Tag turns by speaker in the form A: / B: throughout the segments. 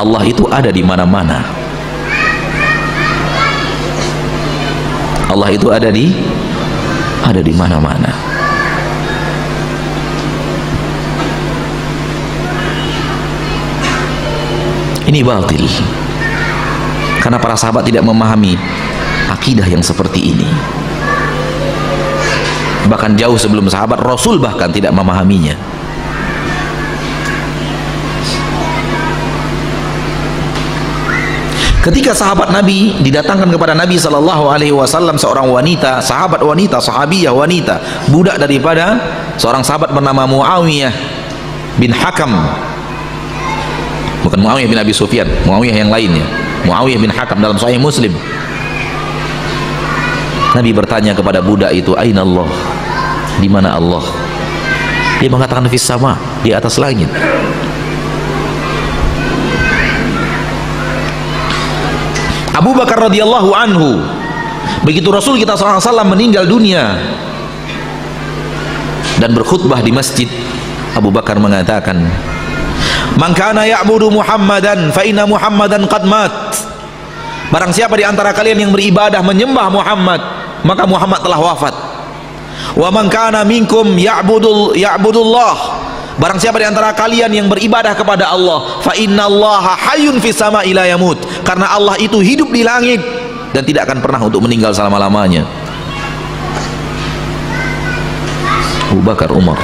A: Allah itu ada di mana-mana. Allah itu ada di mana-mana. Ini batil. Karena para sahabat tidak memahami akidah yang seperti ini. Bahkan jauh sebelum sahabat, Rasul bahkan tidak memahaminya. Ketika sahabat Nabi didatangkan kepada Nabi SAW seorang wanita, sahabat wanita, sahabiyah wanita, budak daripada seorang sahabat bernama Muawiyah bin Hakam, bukan Muawiyah bin Abi Sufyan, Muawiyah yang lainnya, Muawiyah bin Hakam dalam Sahih Muslim. Nabi bertanya kepada budak itu, Aina Allah? Di mana Allah? Dia mengatakan fis sama, di atas langit. Abu Bakar radhiyallahu anhu, begitu Rasul kita SAW meninggal dunia dan berkhutbah di masjid, Abu Bakar mengatakan, Man kana ya'budu Muhammadan fa inna Muhammadan qad mat. Barang siapa di antara kalian yang beribadah menyembah Muhammad, maka Muhammad telah wafat. Wa man kana minkum ya'budullah. Barang siapa di antara kalian yang beribadah kepada Allah, fa innallaha hayyun fis sama'i la yamut. Karena Allah itu hidup di langit dan tidak akan pernah untuk meninggal selama-lamanya. Abu Bakar, Umar,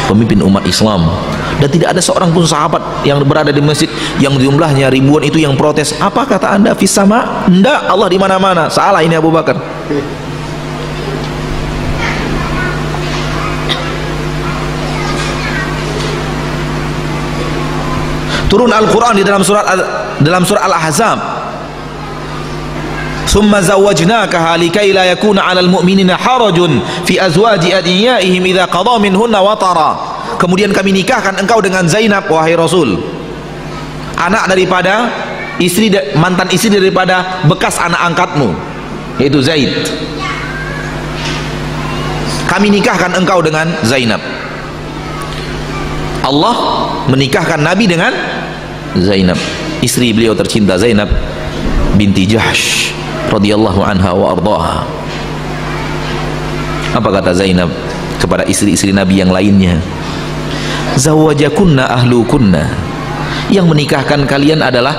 A: pemimpin umat Islam, dan tidak ada seorang pun sahabat yang berada di masjid yang jumlahnya ribuan itu yang protes. Apa kata Anda fis sama? Enggak, Allah di mana-mana. Salah ini Abu Bakar. Turun Al-Quran di dalam surah Al-Ahzab, Summa zawwajnakaha likai la yakuna 'alal mu'minina harajun fi azwaji adiyaihim idza qada minhunna watara. Kemudian kami nikahkan engkau dengan Zainab, wahai Rasul, anak daripada mantan istri daripada bekas anak angkatmu, yaitu Zaid. Kami nikahkan engkau dengan Zainab. Allah menikahkan Nabi dengan Zainab, istri beliau tercinta Zainab binti Jahsh radhiyallahu anha wa ardhaha. Apa kata Zainab kepada istri-istri Nabi yang lainnya? Zawajakunna ahlukunna. Yang menikahkan kalian adalah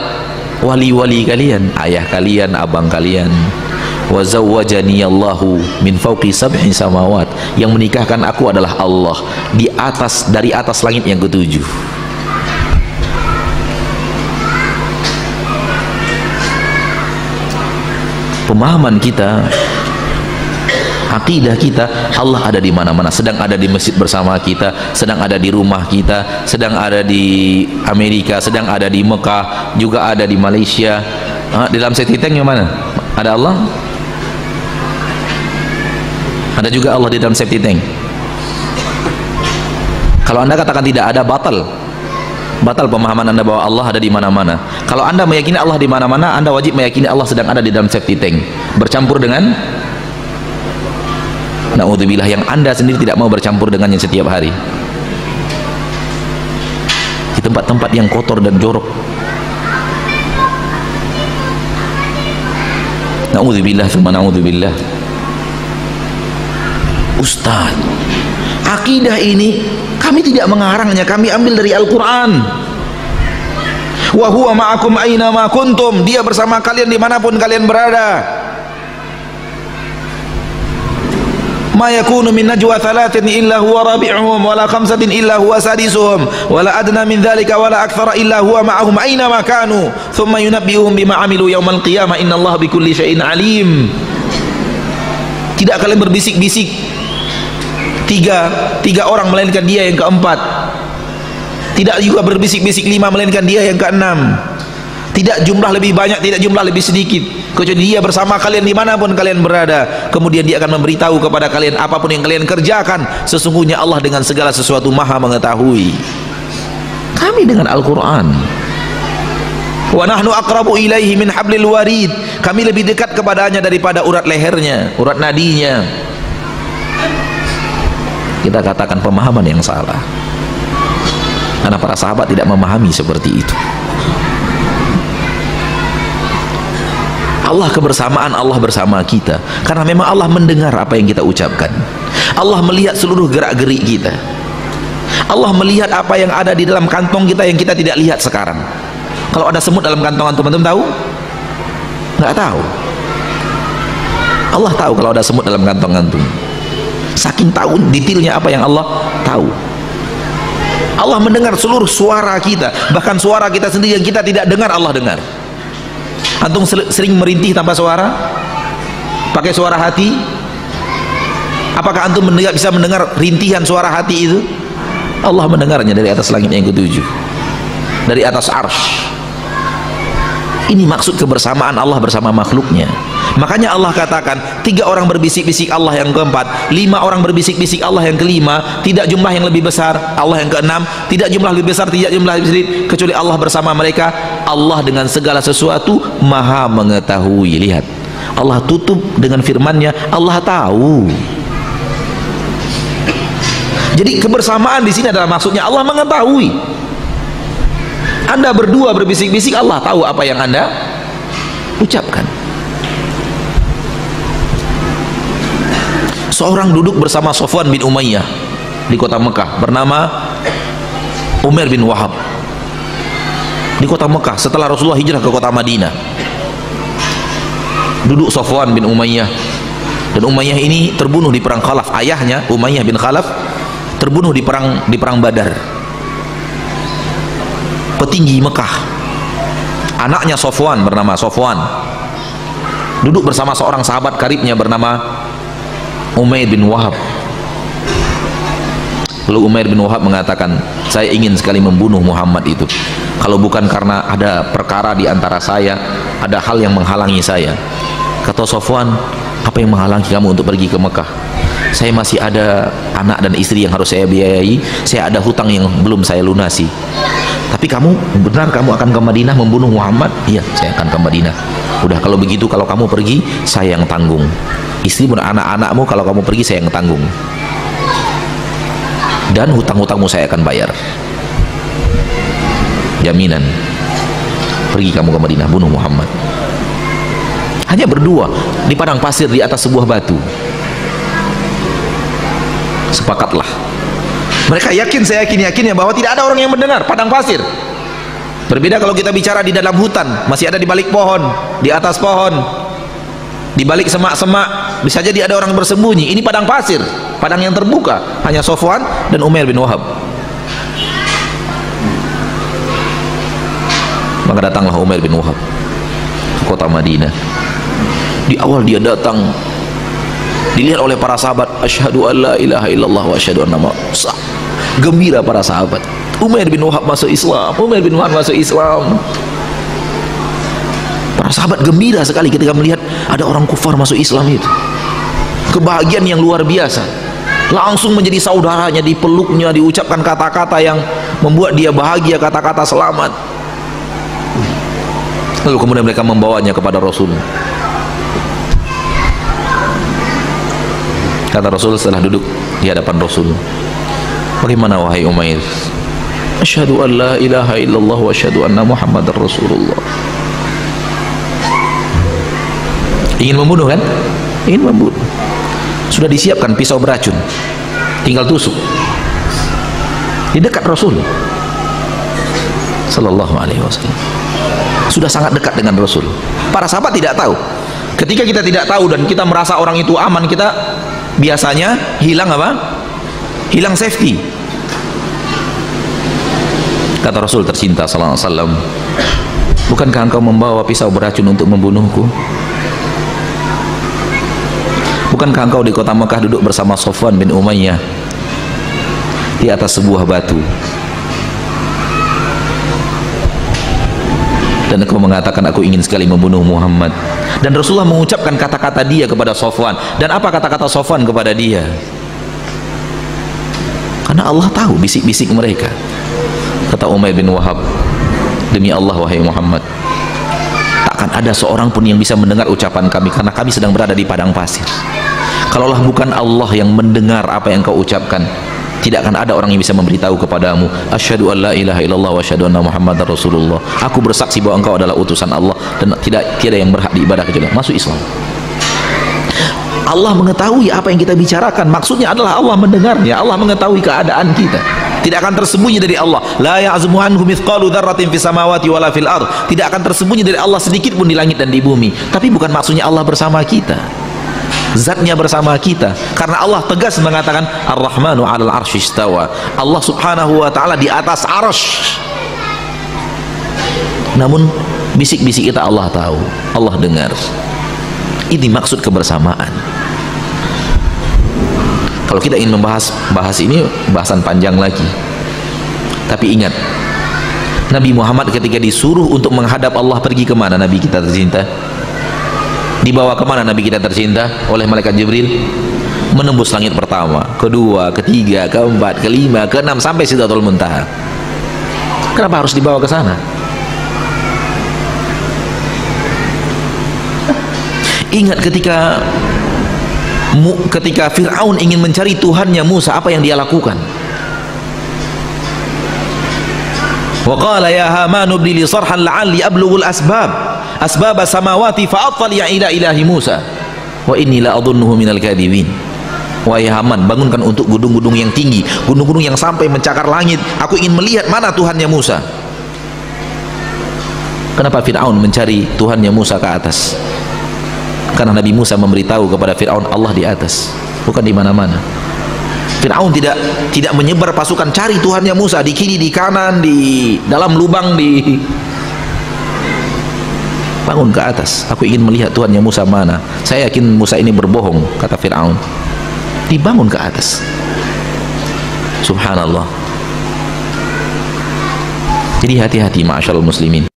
A: wali-wali kalian, ayah kalian, abang kalian. Wa zawwajani Allahu min fawqi sab'i samawat. Yang menikahkan aku adalah Allah dari atas langit yang ketujuh. Pemahaman kita, akidah kita, Allah ada di mana-mana. Sedang ada di masjid bersama kita, sedang ada di rumah kita, sedang ada di Amerika, sedang ada di Mekah, juga ada di Malaysia. Di dalam safety tank yang mana? Ada Allah? Ada juga Allah di dalam safety tank. Kalau Anda katakan tidak ada, batal pemahaman Anda bahwa Allah ada di mana-mana. Kalau Anda meyakini Allah di mana-mana, Anda wajib meyakini Allah sedang ada di dalam safety tank, bercampur dengan na'udzubillah yang Anda sendiri tidak mau bercampur dengannya setiap hari, di tempat-tempat yang kotor dan jorok. Na'udzubillah tsumma na'udzubillah. Ustaz, akidah ini kami tidak mengarangnya, kami ambil dari Al-Quran. Wa huwa ma'akum aina ma kuntum. Dia bersama kalian dimanapun kalian berada. Ma yakunu min najwa thalathin illa huwa rabi'uhum wa la khamsatin illa huwa sadisuhum wa la adna min dhalika wa la akthara illa huwa ma'ahum aina ma kanu thumma yunabbi'uhum bima 'amilu yawmal qiyamah innallaha bikulli syai'in 'alim. Tidak kalian berbisik-bisik tiga orang melainkan dia yang keempat. Tidak juga berbisik-bisik 5 melainkan dia yang keenam. Tidak jumlah lebih banyak, tidak jumlah lebih sedikit, kecuali dia bersama kalian dimanapun kalian berada. Kemudian dia akan memberitahu kepada kalian apapun yang kalian kerjakan. Sesungguhnya Allah dengan segala sesuatu maha mengetahui. Kami dengan Al-Quran. Wa nahnu aqrabu ilaihi min hablil warid. Kami lebih dekat kepadanya daripada urat lehernya, urat nadinya. Kita katakan pemahaman yang salah, karena para sahabat tidak memahami seperti itu. Allah kebersamaan, Allah bersama kita, karena memang Allah mendengar apa yang kita ucapkan. Allah melihat seluruh gerak-gerik kita. Allah melihat apa yang ada di dalam kantong kita yang kita tidak lihat sekarang. Kalau ada semut dalam kantong antum, antum tahu? Nggak tahu. Allah tahu kalau ada semut dalam kantong antum. Saking tahu detailnya apa yang Allah tahu. Allah mendengar seluruh suara kita, bahkan suara kita sendiri yang kita tidak dengar, Allah dengar. Antum sering merintih tanpa suara? Pakai suara hati? Apakah antum bisa mendengar rintihan suara hati itu? Allah mendengarnya dari atas langit yang ketujuh, dari atas arsy. Ini maksud kebersamaan Allah bersama makhluknya. Makanya Allah katakan 3 orang berbisik-bisik Allah yang keempat, 5 orang berbisik-bisik Allah yang kelima, tidak jumlah yang lebih besar Allah yang keenam, tidak jumlah lebih besar, tidak jumlah lebih sedikit kecuali Allah bersama mereka. Allah dengan segala sesuatu maha mengetahui. Lihat, Allah tutup dengan firman-Nya, Allah tahu. Jadi kebersamaan di sini adalah maksudnya Allah mengetahui. Anda berdua berbisik-bisik, Allah tahu apa yang Anda ucapkan. Seorang duduk bersama Safwan bin Umayyah di kota Mekah, bernama Umair bin Wahab, di kota Mekah setelah Rasulullah hijrah ke kota Madinah. Duduk Safwan bin Umayyah, dan Umayyah ini terbunuh di perang Khalaf. Ayahnya Umayyah bin Khalaf terbunuh di perang Badar. Petinggi Mekah, anaknya Safwan bernama Safwan, duduk bersama seorang sahabat karibnya bernama Umair bin Wahab. Lalu Umair bin Wahab mengatakan, saya ingin sekali membunuh Muhammad itu, kalau bukan karena ada perkara di antara saya, ada hal yang menghalangi saya. Kata Safwan, apa yang menghalangi kamu untuk pergi ke Mekah? Saya masih ada anak dan istri yang harus saya biayai, saya ada hutang yang belum saya lunasi. Tapi kamu, benar kamu akan ke Madinah membunuh Muhammad? Iya, saya akan ke Madinah. Udah, kalau begitu, kalau kamu pergi, saya yang tanggung. Istri dan anak-anakmu, kalau kamu pergi, saya yang tanggung. Dan hutang-hutangmu saya akan bayar. Jaminan. Pergi kamu ke Madinah, bunuh Muhammad. Hanya berdua di padang pasir di atas sebuah batu. Sepakatlah. Mereka yakin, saya yakin ya, bahwa tidak ada orang yang mendengar. Padang pasir. Berbeda kalau kita bicara di dalam hutan, masih ada di balik pohon, di atas pohon, di balik semak-semak, bisa jadi ada orang bersembunyi. Ini padang pasir, padang yang terbuka, hanya Safwan dan Umair bin Wahab. Maka datanglah Umair bin Wahab ke kota Madinah. Di awal dia datang, dilihat oleh para sahabat, asyhadu an la ilaha illallah wa asyhadu anna Muhammad. Gembira para sahabat, Umair bin Wahab masuk Islam, Umair bin Wahab masuk Islam. Para sahabat gembira sekali ketika melihat ada orang kufar masuk Islam itu. Kebahagiaan yang luar biasa. Langsung menjadi saudaranya, dipeluknya, diucapkan kata-kata yang membuat dia bahagia, kata-kata selamat. Lalu kemudian mereka membawanya kepada Rasul. Kata Rasul setelah duduk di hadapan Rasul, bagaimana wahai Umair? Asyhadu an la ilaha illallah wa asyhadu anna Muhammadar Rasulullah. Ingin membunuh kan? Ingin membunuh. Sudah disiapkan pisau beracun, tinggal tusuk di dekat Rasul sallallahu alaihi wasallam. Sudah sangat dekat dengan Rasul. Para sahabat tidak tahu. Ketika kita tidak tahu dan kita merasa orang itu aman, kita biasanya hilang apa? Hilang safety. Kata Rasul tercinta sallallahu alaihi wasallam, bukankah engkau membawa pisau beracun untuk membunuhku? Bukankah engkau di kota Mekah duduk bersama Safwan bin Umayyah di atas sebuah batu, dan engkau mengatakan aku ingin sekali membunuh Muhammad? Dan Rasulullah mengucapkan kata-kata dia kepada Safwan. Dan apa kata-kata Safwan kepada dia? Karena Allah tahu bisik-bisik mereka. Kata Umair bin Wahab, demi Allah wahai Muhammad, takkan ada seorang pun yang bisa mendengar ucapan kami, karena kami sedang berada di padang pasir. Kalaulah bukan Allah yang mendengar apa yang kau ucapkan, tidak akan ada orang yang bisa memberitahu kepadamu asyhadu an la ilaha illallah wa asyhadu anna muhammadar rasulullah, aku bersaksi bahwa engkau adalah utusan Allah dan tiada yang berhak diibadah kecuali Allah. Masuk Islam. Allah mengetahui apa yang kita bicarakan, maksudnya adalah Allah mendengarnya, Allah mengetahui keadaan kita, tidak akan tersembunyi dari Allah. La ya'zumu anhu mithqalu dzarratin fis samawati wala fil ard, tidak akan tersembunyi dari Allah sedikit pun di langit dan di bumi. Tapi bukan maksudnya Allah bersama kita, zatnya bersama kita, karena Allah tegas mengatakan Ar-Rahmanu 'alal 'arsy istawa, Allah subhanahu wa ta'ala di atas arsy. Namun bisik-bisik kita Allah tahu, Allah dengar. Ini maksud kebersamaan. Kalau kita ingin bahas ini bahasan panjang lagi, tapi ingat, Nabi Muhammad ketika disuruh untuk menghadap Allah, pergi kemana Nabi kita tercinta? Dibawa kemana Nabi kita tercinta oleh malaikat Jibril? Menembus langit pertama, kedua, ketiga, keempat, kelima, keenam, sampai Sidratul Muntaha. Kenapa harus dibawa ke sana? Ingat ketika Fir'aun ingin mencari Tuhannya Musa, apa yang dia lakukan? Wa qala ya Haman ibni li sarhan la'alli ablughul asbab as-samawati fa attali'a ila ilahi Musa wa inni la adhunnuhu minal kadhibin. Wahai Haman, bangunkan untuk gunung-gunung yang tinggi, gunung-gunung yang sampai mencakar langit, aku ingin melihat mana Tuhannya Musa. Kenapa Fir'aun mencari Tuhannya Musa ke atas? Karena Nabi Musa memberitahu kepada Fir'aun Allah di atas, bukan di mana-mana. Fir'aun tidak menyebar pasukan cari Tuhannya Musa di kiri, di kanan, di dalam lubang, di bangun ke atas. Aku ingin melihat Tuhannya Musa mana. Saya yakin Musa ini berbohong, kata Fir'aun. Dibangun ke atas. Subhanallah. Jadi hati-hati ma'asyiral muslimin.